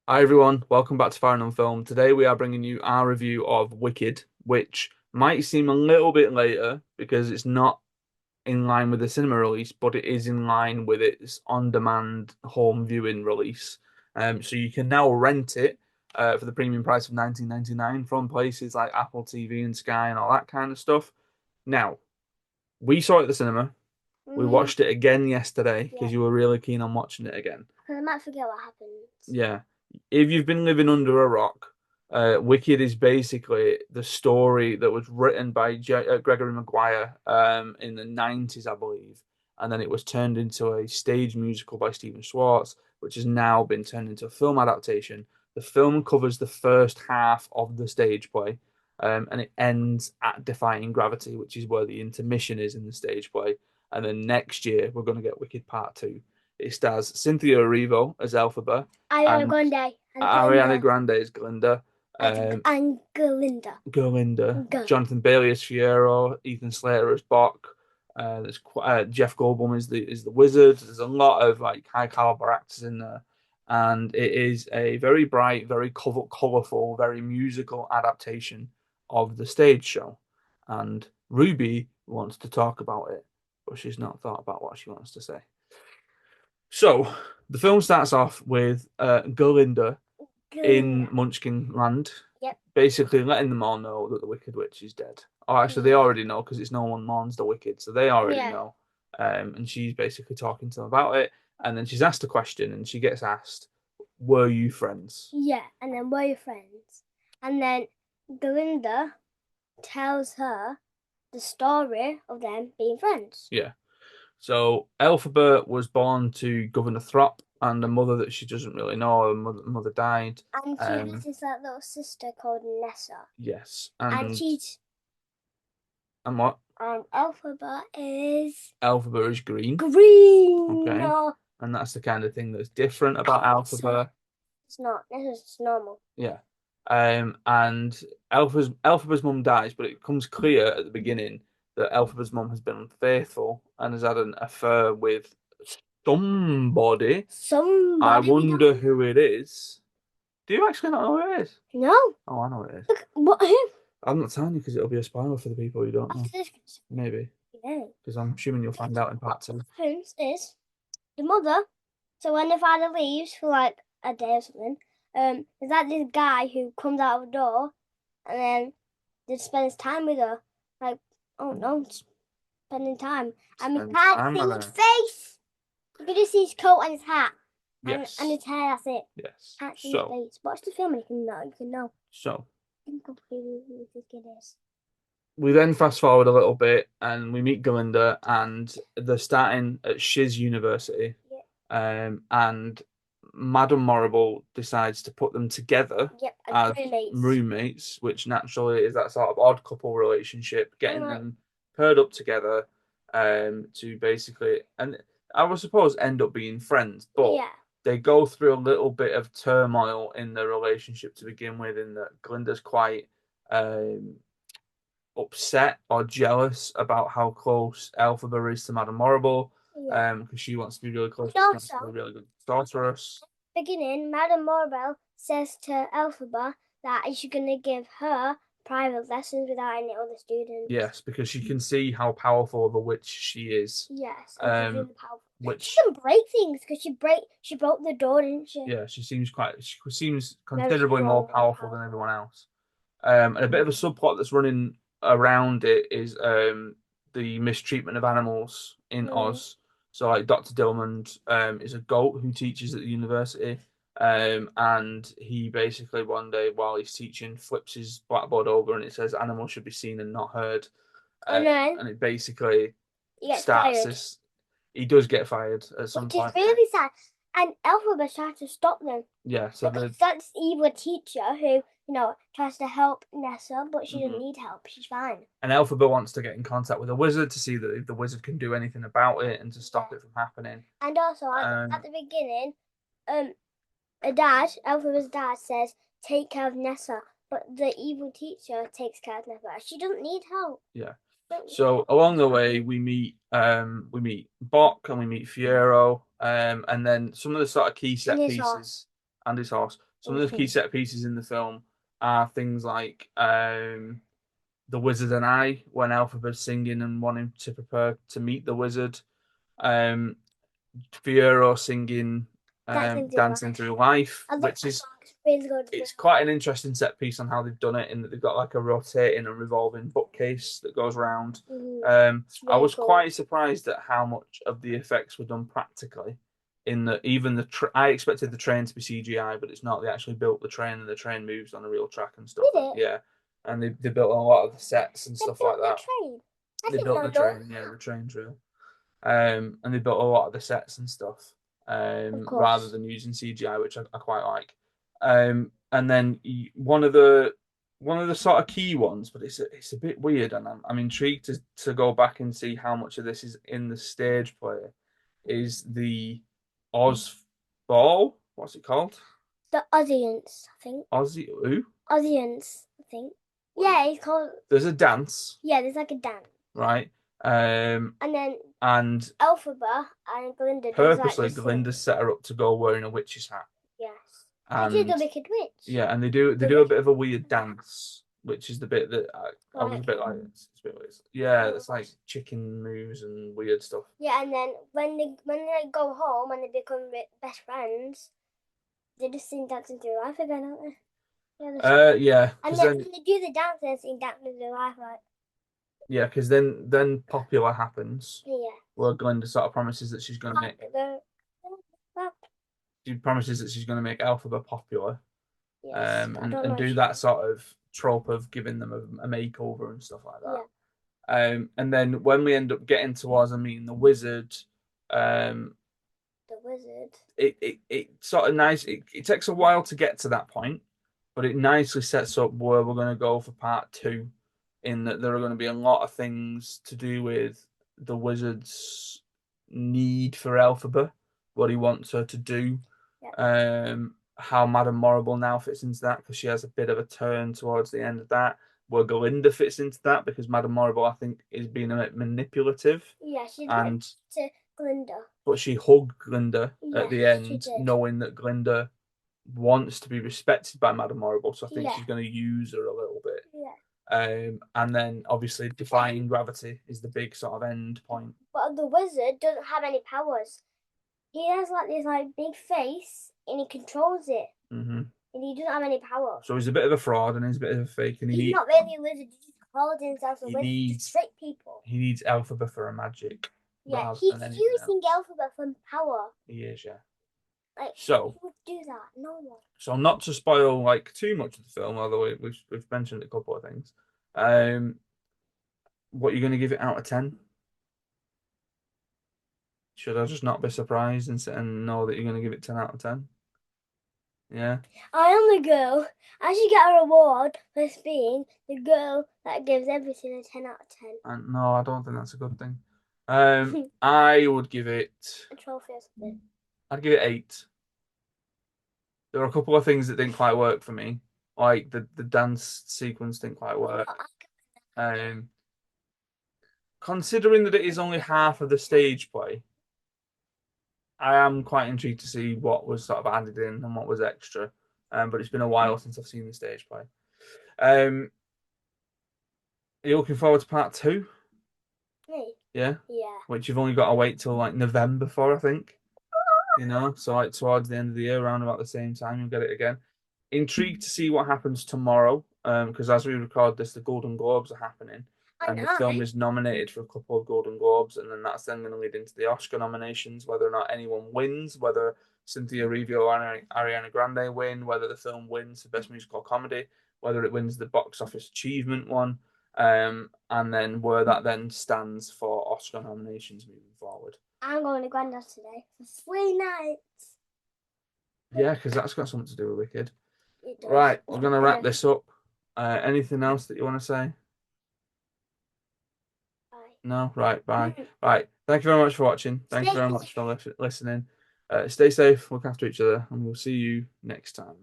Hi everyone, welcome back to Farrand on Film. Today we are bringing you our review of Wicked, which might seem a little bit later because it's not in line with the cinema release, but it is in line with its on-demand home viewing release. So you can now rent it for the premium price of 19.99 from places like Apple TV and Sky and all that kind of stuff. Now, we saw it at the cinema. We Mm-hmm. watched it again yesterday Yeah, because you were really keen on watching it again. because I might forget what happens. Yeah. If you've been living under a rock, Wicked is basically the story that was written by Gregory Maguire in the 90s, I believe. And then it was turned into a stage musical by Stephen Schwartz, which has now been turned into a film adaptation. The film covers the first half of the stage play, and it ends at Defying Gravity, which is where the intermission is in the stage play. And then next year, we're going to get Wicked Part 2. It stars Cynthia Erivo as Elphaba Ariana and Grande and Ariana Glinda Grande is Glinda, and Glinda. Gerlinda, Go. Jonathan Bailey as Fiero, Ethan Slater as Bok. Jeff Goldblum is the wizard. There's a lot of like high caliber actors in there, and it is a very bright, very colorful, very musical adaptation of the stage show. And Ruby wants to talk about it, but she's not thought about what she wants to say. So the film starts off with Gerlinda in Glinda. Munchkin Land, Yep. basically letting them all know that the Wicked Witch is dead. Oh, actually, they Yeah. already know because it's no one mourns the Wicked, so they already Yeah. know. And she's basically talking to them about it, and then she's asked a question, and she gets asked, "Were you friends?" Yeah. And then we're your friends. And then Glinda tells her the story of them being friends. Yeah. So Elphaba was born to Governor Throp and a mother that she doesn't really know. Her mother died. And she has Um, this like little sister called Nessa. yes, And she's what? Alphabet is Elphaba is green. green. Okay. No, And that's the kind of thing that's different about so Alphaba. it's not. This is normal. Yeah. And Elphaba's mum dies, but it becomes clear at the beginning that Elphaba's mum has been unfaithful and has had an affair with somebody. I Somebody we wonder don't who it is. Do you actually not know who it is? know. Oh, I know who it is. Look, what who? I'm not telling you because it'll be a spoiler for the people who don't know. After this, Maybe. yeah. Because I'm assuming you'll find out in part What two. happens is the mother. So when the father leaves for like a day or something, there's like this guy who comes out of the door, and then they spends time with her. Like, oh no, spending time, and we Spend can't time see with his her. face. You can just see his coat and his hat, and Yes. his hair. That's it. Yes. Can't see his So, face. Watch the film and you can know. You can know. so Think of who this kid is. we then fast forward a little bit and we meet Galinda and they're starting at Shiz University. Yeah. And Madame Morrible decides to put them together Yep, and as roommates. roommates, which naturally is that sort of odd couple relationship, And getting like, them paired up together to basically, and I would suppose end up being friends, but yeah. they go through a little bit of turmoil in their relationship to begin with, in that Glinda's quite um, upset or jealous about how close Elphaba is to Madame Morrible, Yeah. because she wants to be really close. And She wants to be a also, really good sorceress. beginning, Madame Morabel says to Elphaba that she's gonna give her private lessons without any other students. Yes, because she can see how powerful of a witch she is. Yes, and she's Um, really powerful. She which can break things because she broke the door, didn't she? yeah, she seems Very considerably more strong and powerful than powerful. everyone else. And a bit of a subplot that's running around it is the mistreatment of animals in Mm. Oz. So like Dr. Dillmond is a goat who teaches at the university. And he basically one day while he's teaching flips his blackboard over and it says animals should be seen and not heard. And then And it basically he gets starts fired, this. He does get fired at some which is point. really sad. And Elphaba's trying to stop them Yeah, so because that's evil teacher who tries to help Nessa, but she doesn't mhm. need help. She's fine. And Elphaba wants to get in contact with a wizard to see that if the wizard can do anything about it and to Yeah. stop it from happening. And also at Um, the beginning, um, a dad, Elphaba's dad says, "Take care of Nessa," but the evil teacher takes care of Nessa. She doesn't need help. yeah. Don't need So help. along the way we meet Bok and we meet Fiero, and then some of the sort of key And set his horse. pieces and his horse. Some of the key set pieces in the film are things like the Wizard and I, when Elphaba's singing and wanting to prepare to meet the wizard. Um, Fiero singing Dancing Through Life, which is really good. It's quite an interesting set piece on how they've done it, in that they've got like a rotating and revolving bookcase that goes around. I was quite surprised at how much of the effects were done practically. In that, even I expected the train to be CGI, but it's not. They actually built the train, and the train moves on a real track and stuff. Yeah, and they built a lot of the sets and stuff like that. They built the train. Yeah, the train's real. And they built a lot of the sets and stuff, rather than using CGI, which I quite like. And then one of the sort of key ones, but it's a bit weird, and I'm intrigued to go back and see how much of this is in the stage play. Is the Oz Ball? What's it called? The audience, I think. Aussie who? Audience, I think. Yeah, it's called. There's a dance. Yeah, there's like a dance. Right. And then Elphaba and Glinda. Purposely, Glinda set her up to go wearing a witch's hat. Yes. And she's the Wicked Witch. Yeah, and they do a bit of a weird dance, which is the bit that I was a bit like, it's a bit weird. Yeah, it's like chicken moves and weird stuff. Yeah, and then when they go home and they become best friends, they just sing Dancing Through Life again, don't they? Yeah. And then when they do the dance, they sing Dancing Through Life, like. Yeah, because then Popular happens. Yeah. Where Glinda sort of promises that she's going to make. She promises that she's going to make Elphaba popular. Yes, and do that sort of trope of giving them a makeover and stuff like that. Yeah. And then when we end up getting towards, the wizard. The wizard. It sort of nice. It takes a while to get to that point, but it nicely sets up where we're going to go for part 2. In that there are going to be a lot of things to do with the wizard's need for Elphaba, what he wants her to do, how Madame Morrible now fits into that, because she has a bit of a turn towards the end of that, where Glinda fits into that, because Madame Morrible, I think, is being a bit manipulative. Yeah, she's to Glinda. But she hugged Glinda at the end, knowing that Glinda wants to be respected by Madame Morrible, so I think she's going to use her a little bit. Yeah. And then obviously defying gravity is the big sort of end point. But the wizard doesn't have any powers. He has like this big face and he controls it. Mm-hmm. And he doesn't have any power. So he's a bit of a fraud and he's a bit of a fake. And he's not really a wizard. He just called himself a wizard to trick people. He needs Elphaba for a magic. Yeah, he's using Elphaba for power. He is, yeah. Who would do that? No one. So not to spoil too much of the film, although we've mentioned a couple of things. What are you going to give it out of 10? Should I just not be surprised and know that you're going to give it 10 out of 10? Yeah. I am the girl. I should get a reward for being the girl that gives everything a 10 out of 10. No, I don't think that's a good thing. I would give it a trophy or something. I'd give it 8. There were a couple of things that didn't quite work for me. Like the dance sequence didn't quite work. Considering that it is only half of the stage play, I am quite intrigued to see what was sort of added in and what was extra. But it's been a while since I've seen the stage play. Are you looking forward to part 2? Me? Yeah? Yeah. Which you've only got to wait till November for, I think. So towards the end of the year, around about the same time, you'll get it again. Intrigued to see what happens tomorrow, because as we record this, the Golden Globes are happening. And the film is nominated for a couple of Golden Globes, and then that's then going to lead into the Oscar nominations, whether or not anyone wins, whether Cynthia Erivo or Ariana Grande win, whether the film wins the Best Musical Comedy, whether it wins the Box Office Achievement one, and then where that then stands for Oscar nominations moving forward. I'm going to Grandad today for 3 nights. Yeah, because that's got something to do with Wicked. It does. Right, we're going to wrap this up. Anything else that you want to say? Bye. No? Right, bye. Right, thank you very much for watching. Thank you very much for listening. Stay safe, look after each other, and we'll see you next time.